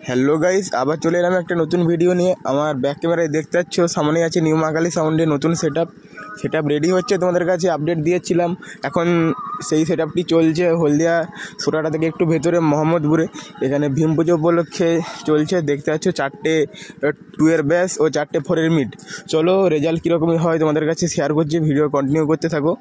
Hello guys, আবার চলে এলাম একটা নতুন ভিডিও নিয়ে। আমার ব্যাক ক্যামেরায় দেখতে পাচ্ছ সামনে আছে নিউ মাকালি সাউন্ডে নতুন সেট আপ রেডি হচ্ছে, তোমাদের কাছে আপডেট দিয়েছিলাম। এখন সেই সেট আপটি চলছে হলদিয়া সোটাটা থেকে একটু ভেতরে মোহাম্মদপুরে। এখানে ভীম পুজো উপলক্ষে চলছে, দেখতে পাচ্ছ 4টে 2-এর ব্যাস ও 4টে 4-এর মিড। চলো রেজাল্ট কীরকমই হয় তোমাদের কাছে শেয়ার করছি, ভিডিও কন্টিনিউ করতে থাকো।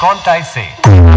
Contaise